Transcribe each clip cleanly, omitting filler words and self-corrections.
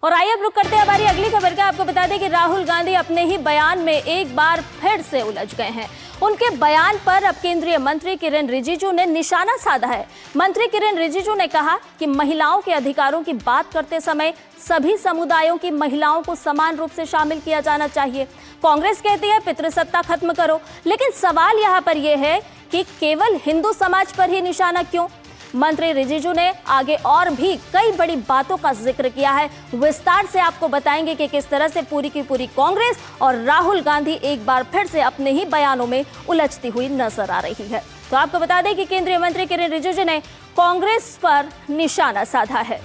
और आइए अब रुक करते हैं हमारी अगली खबर का। आपको बता दें कि राहुल गांधी अपने ही बयान में एक बार फिर से उलझ गए हैं। उनके बयान पर अब केंद्रीय मंत्री किरेन रिजिजू ने निशाना साधा है। मंत्री किरेन रिजिजू ने कहा कि महिलाओं के अधिकारों की बात करते समय सभी समुदायों की महिलाओं को समान रूप से शामिल किया जाना चाहिए। कांग्रेस कहती है पितृसत्ता खत्म करो, लेकिन सवाल यहाँ पर यह है कि केवल हिंदू समाज पर ही निशाना क्यों? मंत्री रिजिजू ने आगे और भी कई बड़ी बातों का जिक्र किया है। विस्तार से आपको बताएंगे कि किस तरह से पूरी की पूरी कांग्रेस और राहुल गांधी एक बार फिर से अपने ही बयानों में उलझती हुई नजर आ रही है। तो आपको बता दें कि केंद्रीय मंत्री किरेन रिजिजू ने कांग्रेस पर निशाना साधा है।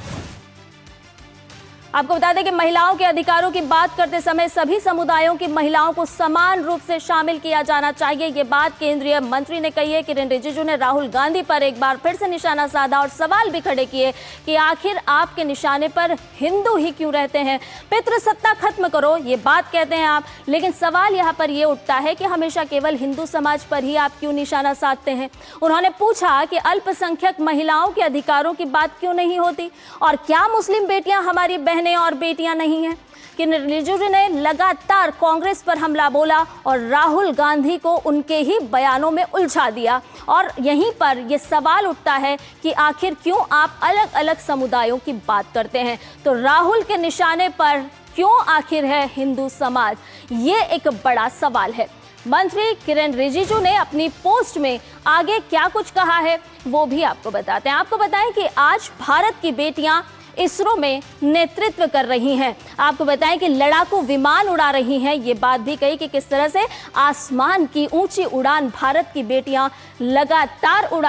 आपको बता दें कि महिलाओं के अधिकारों की बात करते समय सभी समुदायों की महिलाओं को समान रूप से शामिल किया जाना चाहिए। ये बात केंद्रीय मंत्री ने कही है। किरेन रिजिजू ने राहुल गांधी पर एक बार फिर से निशाना साधा और सवाल भी खड़े किए कि आखिर आपके निशाने पर हिंदू ही क्यों रहते हैं? पितृसत्ता खत्म करो, ये बात कहते हैं आप, लेकिन सवाल यहाँ पर यह उठता है कि हमेशा केवल हिंदू समाज पर ही आप क्यों निशाना साधते हैं? उन्होंने पूछा कि अल्पसंख्यक महिलाओं के अधिकारों की बात क्यों नहीं होती, और क्या मुस्लिम बेटियां हमारी बहनें और बेटियां नहीं हैं? किरेन रिजिजू ने लगातार कांग्रेस पर हमला बोला और राहुल गांधी को उनके ही बयानों में उलझा दिया। और यहीं पर यह सवाल उठता है कि आखिर क्यों आप अलग अलग समुदायों की बात करते हैं? तो राहुल के निशाने पर क्यों आखिर है हिंदू समाज? ये एक बड़ा सवाल है। मंत्री किरेन रिजिजू ने अपनी पोस्ट में आगे क्या कुछ कहा है वो भी आपको बताते हैं। आपको बताएं कि आज भारत की बेटियां इसरो में नेतृत्व कर रही हैं। आपको बताएं कि लड़ाकू विमान उड़ा रही हैं। ये बात भी कही कि किस तरह से आसमान की ऊंची उड़ान भारत की बेटियां लगातार उड़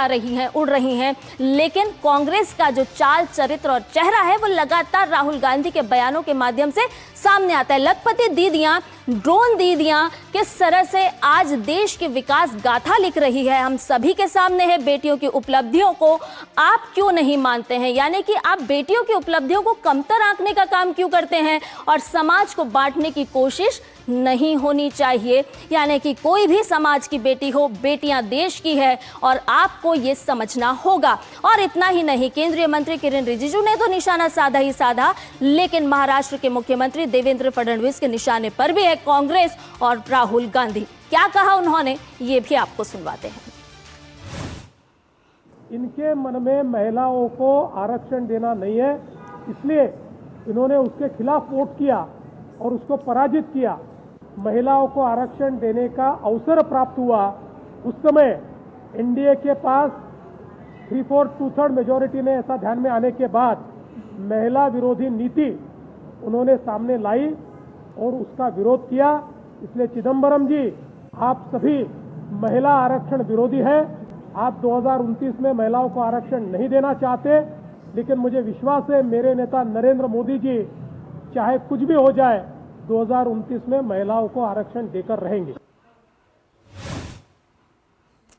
रही हैं। लेकिन कांग्रेस का जो चाल चरित्र और चेहरा है वो लगातार राहुल गांधी के बयानों के माध्यम से सामने आता है। लखपति दीदियां, ड्रोन दीदियां किस तरह से आज देश की विकास गाथा लिख रही है, हम सभी के सामने है। बेटियों की उपलब्धियों को आप क्यों नहीं मानते हैं? यानी कि आप बेटियों की उपलब्धियों को कमतर आंकने का काम क्यों करते हैं और समाज को बांटने की कोशिश नहीं होनी चाहिए। यानी कि कोई भी समाज की बेटी हो, बेटियां देश की है और आपको ये समझना होगा। और इतना ही नहीं, केंद्रीय मंत्री किरेन रिजिजू ने तो निशाना साधा ही साधा, लेकिन महाराष्ट्र के मुख्यमंत्री देवेंद्र फडणवीस के निशाने पर भी है कांग्रेस और राहुल गांधी। क्या कहा उन्होंने, ये भी आपको सुनवाते हैं। इनके मन में महिलाओं को आरक्षण देना नहीं है, इसलिए इन्होंने उसके खिलाफ वोट किया और उसको पराजित किया। महिलाओं को आरक्षण देने का अवसर प्राप्त हुआ, उस समय एनडीए के पास 3/4 2/3 मेजॉरिटी ने ऐसा ध्यान में आने के बाद महिला विरोधी नीति उन्होंने सामने लाई और उसका विरोध किया। इसलिए चिदम्बरम जी, आप सभी महिला आरक्षण विरोधी हैं। आप 2029 में महिलाओं को आरक्षण नहीं देना चाहते, लेकिन मुझे विश्वास है मेरे नेता नरेंद्र मोदी जी चाहे कुछ भी हो जाए 2029 में महिलाओं को आरक्षण देकर रहेंगे।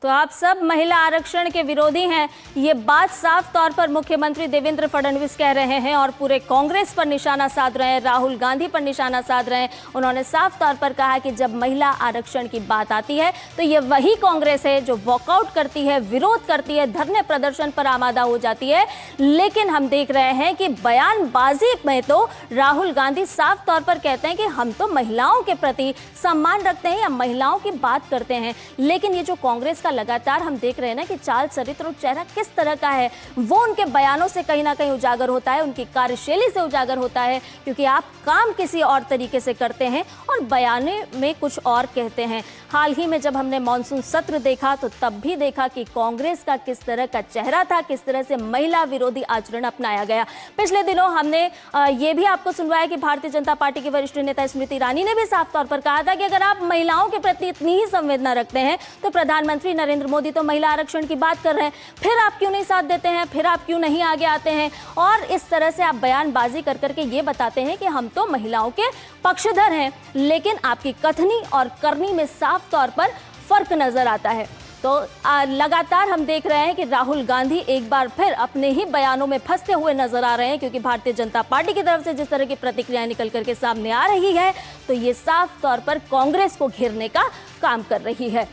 तो आप सब महिला आरक्षण के विरोधी हैं, ये बात साफ तौर पर मुख्यमंत्री देवेंद्र फडणवीस कह रहे हैं और पूरे कांग्रेस पर निशाना साध रहे हैं, राहुल गांधी पर निशाना साध रहे हैं। उन्होंने साफ तौर पर कहा कि जब महिला आरक्षण की बात आती है तो ये वही कांग्रेस है जो वॉकआउट करती है, विरोध करती है, धरने प्रदर्शन पर आमादा हो जाती है। लेकिन हम देख रहे हैं कि बयानबाजी में तो राहुल गांधी साफ तौर पर कहते हैं कि हम तो महिलाओं के प्रति सम्मान रखते हैं या महिलाओं की बात करते हैं। लेकिन ये जो कांग्रेस लगातार हम देख रहे हैं ना कि चाल चरित्र और चेहरा किस तरह का है, वो उनके बयानों से कहीं ना कहीं उजागर होता है, उनकी कार्यशैली से उजागर होता है। क्योंकि आप काम किसी और तरीके से करते हैं और बयाने में कुछ और कहते हैं। हाल ही में जब हमने मॉनसून सत्र देखा तो तब भी देखा कि कांग्रेस का किस तरह का चेहरा था, किस तरह से महिला विरोधी आचरण अपनाया गया। पिछले दिनों हमने ये भी आपको सुनवाया कि भारतीय जनता पार्टी की वरिष्ठ नेता स्मृति ईरानी ने भी साफ तौर पर कहा था कि अगर आप महिलाओं के प्रति इतनी ही संवेदना रखते हैं तो प्रधानमंत्री नरेंद्र मोदी तो महिला आरक्षण की बात कर रहे हैं, फिर आप क्यों नहीं साथ देते हैं, फिर आप क्यों नहीं आगे आते हैं? और इस तरह से आप बयानबाजी कर करके ये बताते हैं कि हम तो महिलाओं के पक्षधर हैं, लेकिन आपकी कथनी और करनी में साफ तौर पर फर्क नजर आता है। तो लगातार हम देख रहे हैं कि राहुल गांधी एक बार फिर अपने ही बयानों में फंसते हुए नजर आ रहे हैं, क्योंकि भारतीय जनता पार्टी की तरफ से जिस तरह की प्रतिक्रियाएं निकल करके सामने आ रही है तो ये साफ तौर पर कांग्रेस को घेरने का काम कर रही है।